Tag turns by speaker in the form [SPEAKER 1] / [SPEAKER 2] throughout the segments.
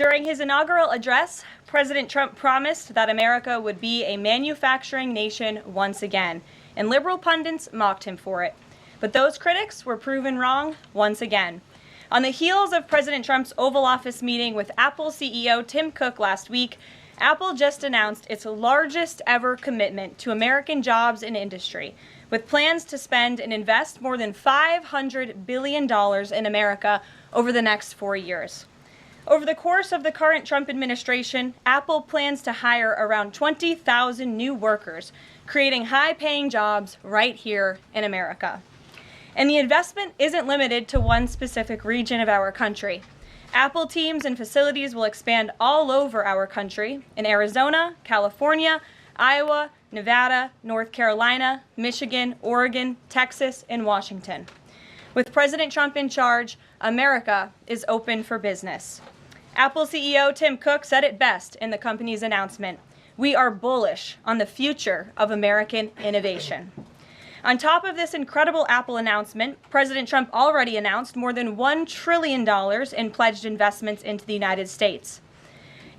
[SPEAKER 1] During his inaugural address, President Trump promised that America would be a manufacturing nation once again, and liberal pundits mocked him for it. But those critics were proven wrong once again. On the heels of President Trump's Oval Office meeting with Apple CEO Tim Cook last week, Apple just announced its largest ever commitment to American jobs and industry, with plans to spend and invest more than $500 billion in America over the next 4 years. Over the course of the current Trump administration, Apple plans to hire around 20,000 new workers, creating high-paying jobs right here in America. And the investment isn't limited to one specific region of our country. Apple teams and facilities will expand all over our country in Arizona, California, Iowa, Nevada, North Carolina, Michigan, Oregon, Texas, and Washington. With President Trump in charge, America is open for business. Apple CEO Tim Cook said it best in the company's announcement: "We are bullish on the future of American innovation." On top of this incredible Apple announcement, President Trump already announced more than $1 trillion in pledged investments into the United States.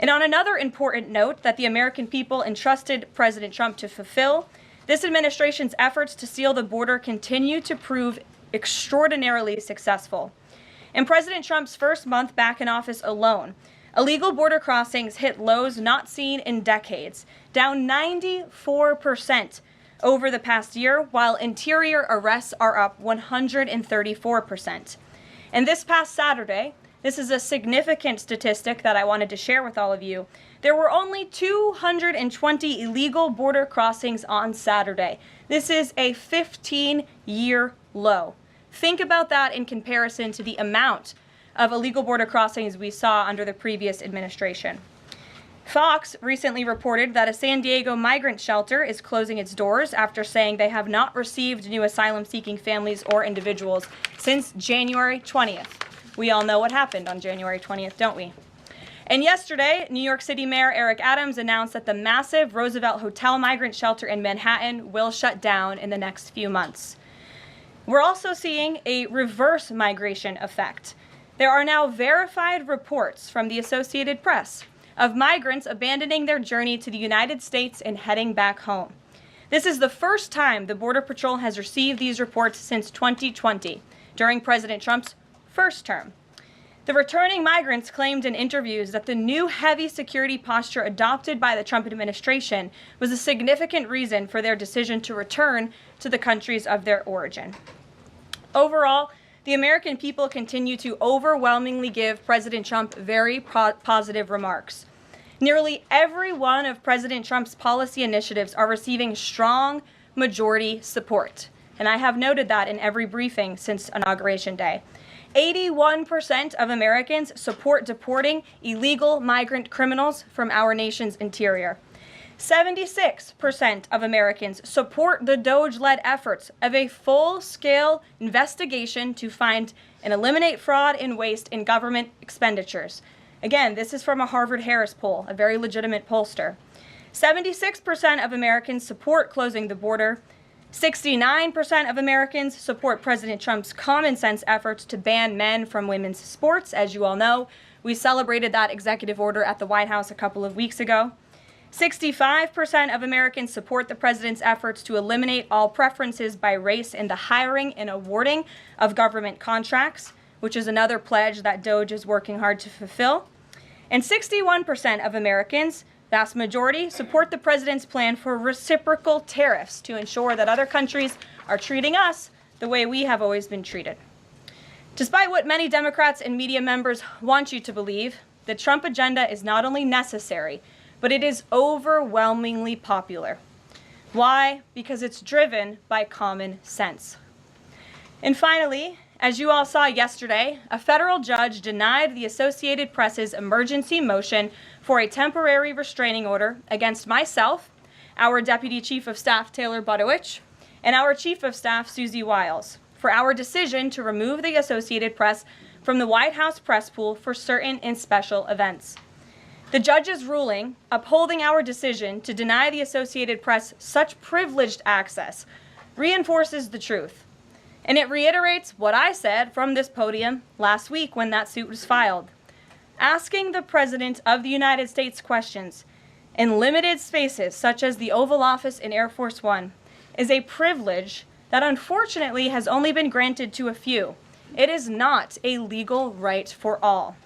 [SPEAKER 1] And on another important note that the American people entrusted President Trump to fulfill, this administration's efforts to seal the border continue to prove extraordinarily successful. In President Trump's first month back in office alone, illegal border crossings hit lows not seen in decades, down 94% over the past year, while interior arrests are up 134%. And this past Saturday, this is a significant statistic that I wanted to share with all of you, there were only 220 illegal border crossings on Saturday. This is a 15-year low. Think about that in comparison to the amount of illegal border crossings we saw under the previous administration. Fox recently reported that a San Diego migrant shelter is closing its doors after saying they have not received new asylum-seeking families or individuals since January 20th. We all know what happened on January 20th, don't we? And yesterday, New York City Mayor Eric Adams announced that the massive Roosevelt Hotel migrant shelter in Manhattan will shut down in the next few months. We're also seeing a reverse migration effect. There are now verified reports from the Associated Press of migrants abandoning their journey to the United States and heading back home. This is the first time the Border Patrol has received these reports since 2020, during President Trump's first term. The returning migrants claimed in interviews that the new heavy security posture adopted by the Trump administration was a significant reason for their decision to return to the countries of their origin. Overall, the American people continue to overwhelmingly give President Trump very positive remarks. Nearly every one of President Trump's policy initiatives are receiving strong majority support, and I have noted that in every briefing since Inauguration Day. 81% of Americans support deporting illegal migrant criminals from our nation's interior. 76% of Americans support the DOJ-led efforts of a full-scale investigation to find and eliminate fraud and waste in government expenditures. Again, this is from a Harvard-Harris poll, a very legitimate pollster. 76% of Americans support closing the border. 69% of Americans support President Trump's common-sense efforts to ban men from women's sports. As you all know, we celebrated that executive order at the White House a couple of weeks ago. 65% of Americans support the president's efforts to eliminate all preferences by race in the hiring and awarding of government contracts, which is another pledge that DOJ is working hard to fulfill. And 61% of Americans, vast majority, support the president's plan for reciprocal tariffs to ensure that other countries are treating us the way we have always been treated. Despite what many Democrats and media members want you to believe, the Trump agenda is not only necessary, but it is overwhelmingly popular. Why? Because it's driven by common sense. And finally, as you all saw yesterday, a federal judge denied the Associated Press's emergency motion for a temporary restraining order against myself, our Deputy Chief of Staff Taylor Budowich, and our Chief of Staff Susie Wiles for our decision to remove the Associated Press from the White House press pool for certain and special events. The judge's ruling, upholding our decision to deny the Associated Press such privileged access, reinforces the truth. And it reiterates what I said from this podium last week when that suit was filed. Asking the President of the United States questions in limited spaces such as the Oval Office in Air Force One is a privilege that unfortunately has only been granted to a few. It is not a legal right for all.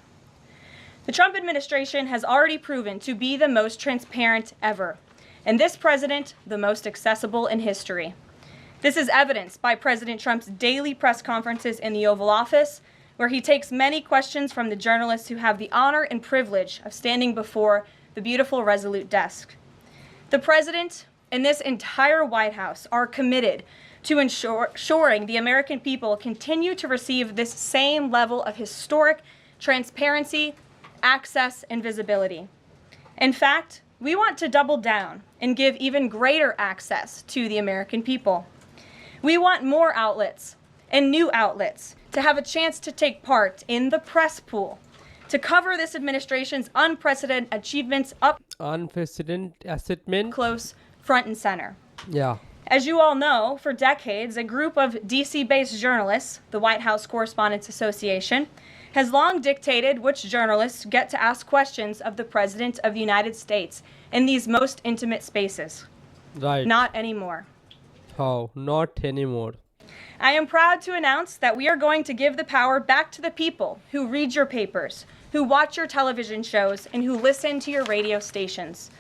[SPEAKER 1] The Trump administration has already proven to be the most transparent ever, and this president the most accessible in history. This is evidenced by President Trump's daily press conferences in the Oval Office, where he takes many questions from the journalists who have the honor and privilege of standing before the beautiful Resolute desk. The president and this entire White House are committed to ensuring the American people continue to receive this same level of historic transparency, access, and visibility. In fact, we want to double down and give even greater access to the American people. We want more outlets and new outlets to have a chance to take part in the press pool, to cover this administration's unprecedented achievements up close, front and center.
[SPEAKER 2] Yeah.
[SPEAKER 1] As you all know, for decades, a group of DC-based journalists, the White House Correspondents Association, has long dictated which journalists get to ask questions of the President of the United States in these most intimate spaces.
[SPEAKER 2] Right.
[SPEAKER 1] Not anymore.
[SPEAKER 2] How? Not anymore.
[SPEAKER 1] I am proud to announce that we are going to give the power back to the people who read your papers, who watch your television shows, and who listen to your radio stations.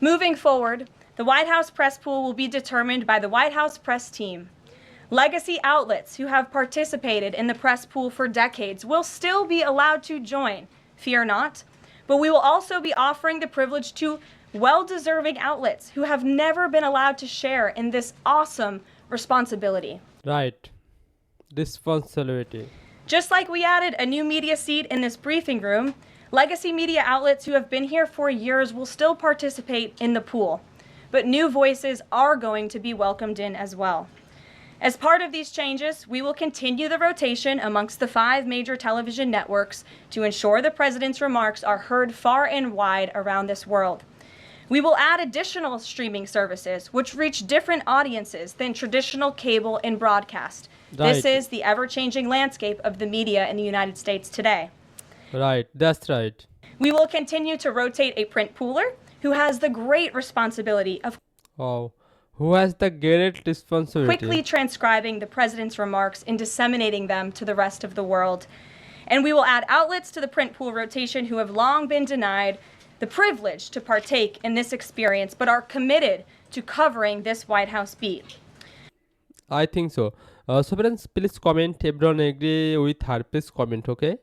[SPEAKER 1] Moving forward, the White House press pool will be determined by the White House press team. Legacy outlets who have participated in the press pool for decades will still be allowed to join, fear not, but we will also be offering the privilege to well-deserving outlets who have never been allowed to share in this awesome responsibility.
[SPEAKER 2] Right. Responsibility.
[SPEAKER 1] Just like we added a new media seat in this briefing room, legacy media outlets who have been here for years will still participate in the pool, but new voices are going to be welcomed in as well. As part of these changes, we will continue the rotation amongst the 5 major television networks to ensure the president's remarks are heard far and wide around this world. We will add additional streaming services which reach different audiences than traditional cable and broadcast.
[SPEAKER 2] Right.
[SPEAKER 1] This is the ever-changing landscape of the media in the United States today.
[SPEAKER 2] Right, that's right.
[SPEAKER 1] We will continue to rotate a print pooler who has the great responsibility of
[SPEAKER 2] Who has the great responsibility?
[SPEAKER 1] quickly transcribing the president's remarks and disseminating them to the rest of the world. And we will add outlets to the print pool rotation who have long been denied the privilege to partake in this experience, but are committed to covering this White House beat.
[SPEAKER 2] I think so. So friends, please comment. Everyone agree with her. Please comment, okay?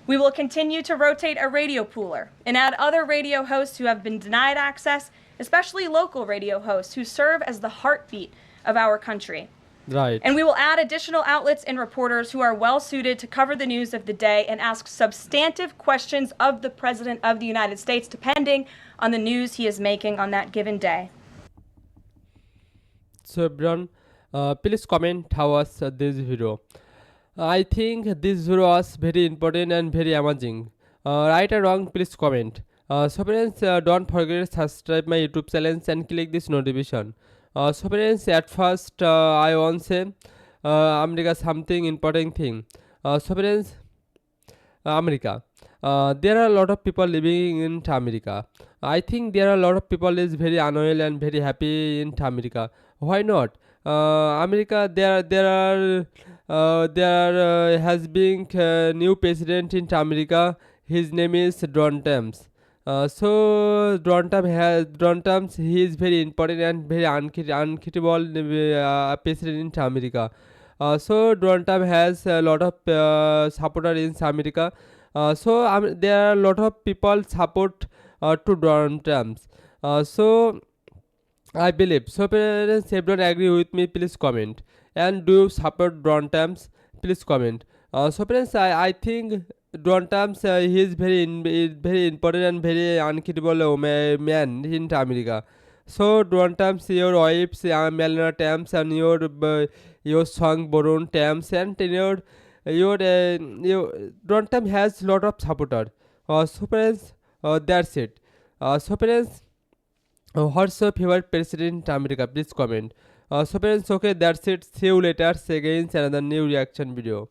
[SPEAKER 1] We will continue to rotate a radio pooler and add other radio hosts who have been denied access, especially local radio hosts who serve as the heartbeat of our country.
[SPEAKER 2] Right.
[SPEAKER 1] And we will add additional outlets and reporters who are well suited to cover the news of the day and ask substantive questions of the President of the United States, depending on the news he is making on that given day.
[SPEAKER 2] So everyone, please comment how was this video. I think this video was very important and very amazing. Right or wrong, please comment. So friends, don't forget to subscribe my YouTube channel and click this notification. So friends, at first I want to say America something important thing. So friends, America. There are a lot of people living in America. I think there are a lot of people is very annoyed and very happy in America. Why not? America, there has been new president in America. His name is Donald Trump. So Donald Trump, he is very important and very unbeatable president in America. So Donald Trump has a lot of supporters in America. So there are a lot of people support to Donald Trump. So I believe. So parents, everyone agree with me, please comment. And do you support Donald Trump? Please comment. So parents, I think Donald Trump, he is very important and very unbeatable man in America. So Donald Trump, your wives, Melania Trump, and your son Boron Trump, and your Donald Trump has lot of supporters. So parents, that's it. So parents, what's your favorite president in America? Please comment. So parents, okay, that's it. See you later. See again another new reaction video.